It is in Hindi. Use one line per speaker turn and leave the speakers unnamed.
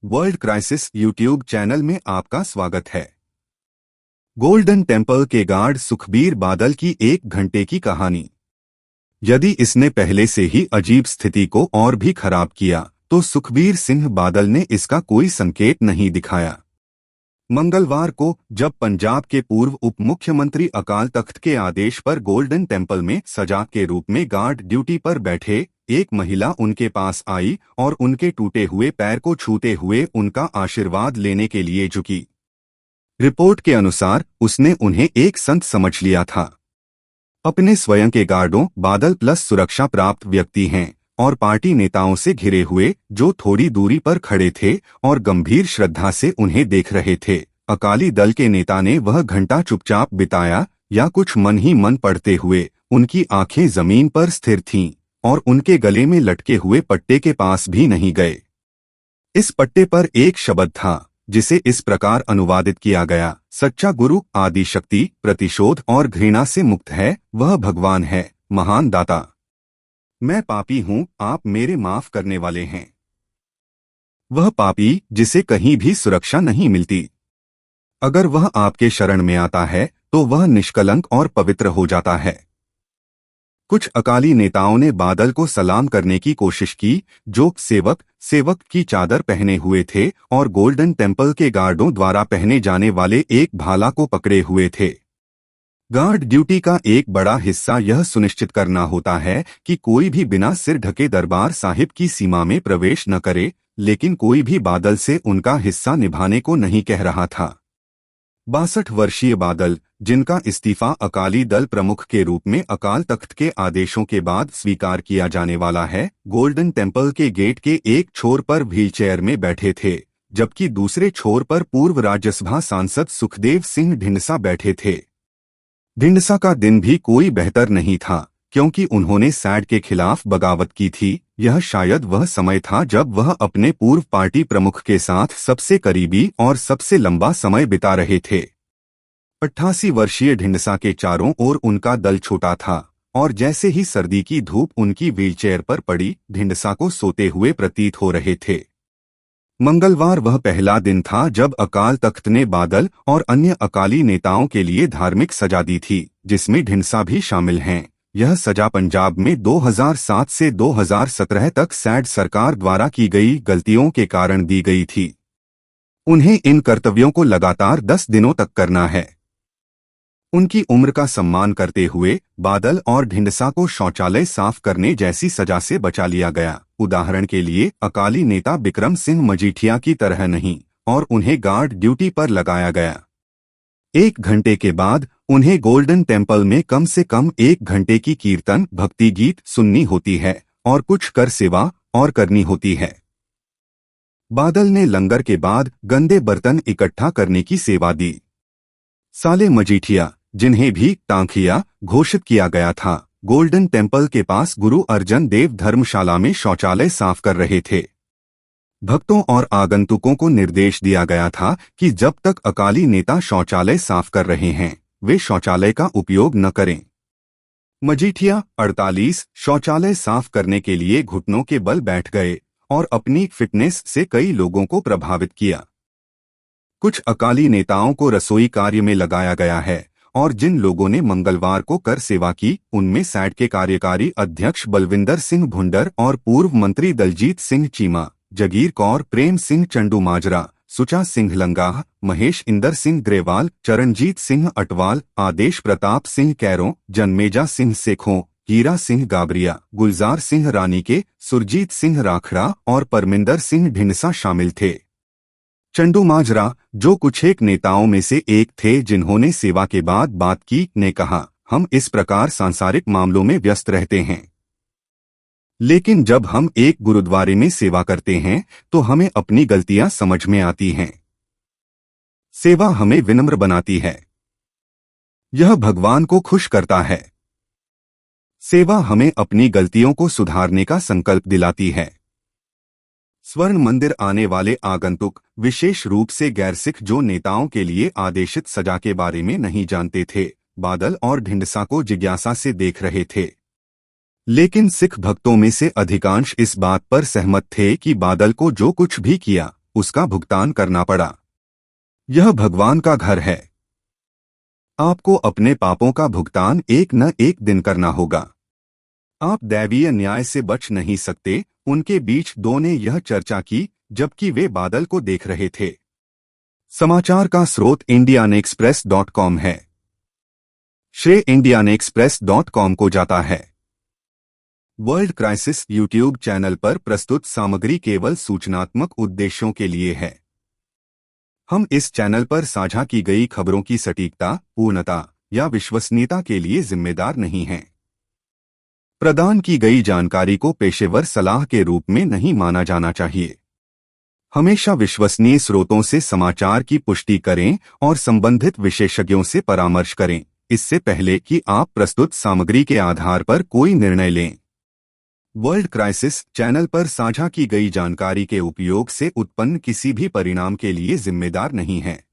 वर्ल्ड क्राइसिस यूट्यूब चैनल में आपका स्वागत है। गोल्डन टेम्पल के गार्ड सुखबीर बादल की 1 घंटे की कहानी। यदि इसने पहले से ही अजीब स्थिति को और भी खराब किया तो सुखबीर सिंह बादल ने इसका कोई संकेत नहीं दिखाया। मंगलवार को जब पंजाब के पूर्व उप मुख्यमंत्री अकाल तख्त के आदेश पर गोल्डन टेम्पल में सजा के रूप में गार्ड ड्यूटी पर बैठे एक महिला उनके पास आई और उनके टूटे हुए पैर को छूते हुए उनका आशीर्वाद लेने के लिए झुकी। रिपोर्ट के अनुसार उसने उन्हें एक संत समझ लिया था। अपने स्वयं के गार्डों बादल प्लस सुरक्षा प्राप्त व्यक्ति हैं और पार्टी नेताओं से घिरे हुए जो थोड़ी दूरी पर खड़े थे और गंभीर श्रद्धा से उन्हें देख रहे थे। अकाली दल के नेता ने वह घंटा चुपचाप बिताया या कुछ मन ही मन पढ़ते हुए। उनकी आंखें जमीन पर स्थिर थीं और उनके गले में लटके हुए पट्टे के पास भी नहीं गए। इस पट्टे पर एक शब्द था जिसे इस प्रकार अनुवादित किया गया, सच्चा गुरु आदि शक्ति प्रतिशोध और घृणा से मुक्त है, वह भगवान है, महान दाता। मैं पापी हूँ, आप मेरे माफ करने वाले हैं। वह पापी जिसे कहीं भी सुरक्षा नहीं मिलती। अगर वह आपके शरण में आता है तो वह निष्कलंक और पवित्र हो जाता है। कुछ अकाली नेताओं ने बादल को सलाम करने की कोशिश की जो सेवक की चादर पहने हुए थे और गोल्डन टेम्पल के गार्डों द्वारा पहने जाने वाले एक भाला को पकड़े हुए थे। गार्ड ड्यूटी का एक बड़ा हिस्सा यह सुनिश्चित करना होता है कि कोई भी बिना सिर ढके दरबार साहिब की सीमा में प्रवेश न करे, लेकिन कोई भी बादल से उनका हिस्सा निभाने को नहीं कह रहा था। 62 वर्षीय बादल, जिनका इस्तीफा अकाली दल प्रमुख के रूप में अकाल तख्त के आदेशों के बाद स्वीकार किया जाने वाला है, गोल्डन टेम्पल के गेट के एक छोर पर व्हीलचेयर में बैठे थे, जबकि दूसरे छोर पर पूर्व राज्यसभा सांसद सुखदेव सिंह ढींडसा बैठे थे। ढींडसा का दिन भी कोई बेहतर नहीं था क्योंकि उन्होंने सैड के खिलाफ बगावत की थी। यह शायद वह समय था जब वह अपने पूर्व पार्टी प्रमुख के साथ सबसे करीबी और सबसे लंबा समय बिता रहे थे। 88 वर्षीय ढींडसा के चारों ओर उनका दल छोटा था और जैसे ही सर्दी की धूप उनकी व्हीलचेयर पर पड़ी, ढींडसा को सोते हुए प्रतीत हो रहे थे। मंगलवार वह पहला दिन था जब अकाल तख्त ने बादल और अन्य अकाली नेताओं के लिए धार्मिक सजा दी थी, जिसमें ढींडसा भी शामिल हैं। यह सजा पंजाब में 2007 से 2017 तक सैड सरकार द्वारा की गई गलतियों के कारण दी गई थी। उन्हें इन कर्तव्यों को लगातार 10 दिनों तक करना है। उनकी उम्र का सम्मान करते हुए बादल और ढींडसा को शौचालय साफ करने जैसी सजा से बचा लिया गया। उदाहरण के लिए अकाली नेता बिक्रम सिंह मजीठिया की तरह नहीं, और उन्हें गार्ड ड्यूटी पर लगाया गया। 1 घंटे के बाद उन्हें गोल्डन टेम्पल में कम से कम 1 घंटे की कीर्तन भक्ति गीत सुननी होती है और कुछ कर सेवा और करनी होती है। बादल ने लंगर के बाद गंदे बर्तन इकट्ठा करने की सेवा दी। साले मजीठिया, जिन्हें भी टांखिया घोषित किया गया था, गोल्डन टेम्पल के पास गुरु अर्जन देव धर्मशाला में शौचालय साफ कर रहे थे। भक्तों और आगंतुकों को निर्देश दिया गया था कि जब तक अकाली नेता शौचालय साफ कर रहे हैं वे शौचालय का उपयोग न करें। मजीठिया 48 शौचालय साफ करने के लिए घुटनों के बल बैठ गए और अपनी फिटनेस से कई लोगों को प्रभावित किया। कुछ अकाली नेताओं को रसोई कार्य में लगाया गया है और जिन लोगों ने मंगलवार को कर सेवा की उनमें सैड के कार्यकारी अध्यक्ष बलविंदर सिंह भुंडर और पूर्व मंत्री दलजीत सिंह चीमा, जगीर कौर, प्रेम सिंह चंडूमाजरा, सुचा सिंह लंगाह, महेश इंदर सिंह ग्रेवाल, चरणजीत सिंह अटवाल, आदेश प्रताप सिंह कैरों, जन्मेजा सिंह सेखों, हीरा सिंह गाबरिया, गुलजार सिंह रानीके, सुरजीत सिंह राखड़ा और परमिंदर सिंह ढींडसा शामिल थे। चंडूमाजरा, जो कुछ एक नेताओं में से एक थे जिन्होंने सेवा के बाद बात की, ने कहा, हम इस प्रकार सांसारिक मामलों में व्यस्त रहते हैं, लेकिन जब हम एक गुरुद्वारे में सेवा करते हैं तो हमें अपनी गलतियां समझ में आती हैं। सेवा हमें विनम्र बनाती है। यह भगवान को खुश करता है। सेवा हमें अपनी गलतियों को सुधारने का संकल्प दिलाती है। स्वर्ण मंदिर आने वाले आगंतुक, विशेष रूप से गैर सिख जो नेताओं के लिए आदेशित सजा के बारे में नहीं जानते थे, बादल और ढींडसा को जिज्ञासा से देख रहे थे। लेकिन सिख भक्तों में से अधिकांश इस बात पर सहमत थे कि बादल को जो कुछ भी किया उसका भुगतान करना पड़ा। यह भगवान का घर है। आपको अपने पापों का भुगतान एक न एक दिन करना होगा। आप दैवीय न्याय से बच नहीं सकते। उनके बीच दो ने यह चर्चा की जबकि वे बादल को देख रहे थे। समाचार का स्रोत indianexpress.com है। श्रेय indianexpress.com को जाता है। वर्ल्ड क्राइसिस यूट्यूब चैनल पर प्रस्तुत सामग्री केवल सूचनात्मक उद्देश्यों के लिए है। हम इस चैनल पर साझा की गई खबरों की सटीकता, पूर्णता या विश्वसनीयता के लिए जिम्मेदार नहीं हैं। प्रदान की गई जानकारी को पेशेवर सलाह के रूप में नहीं माना जाना चाहिए। हमेशा विश्वसनीय स्रोतों से समाचार की पुष्टि करें और संबंधित विशेषज्ञों से परामर्श करें इससे पहले कि आप प्रस्तुत सामग्री के आधार पर कोई निर्णय लें। वर्ल्ड क्राइसिस चैनल पर साझा की गई जानकारी के उपयोग से उत्पन्न किसी भी परिणाम के लिए जिम्मेदार नहीं है।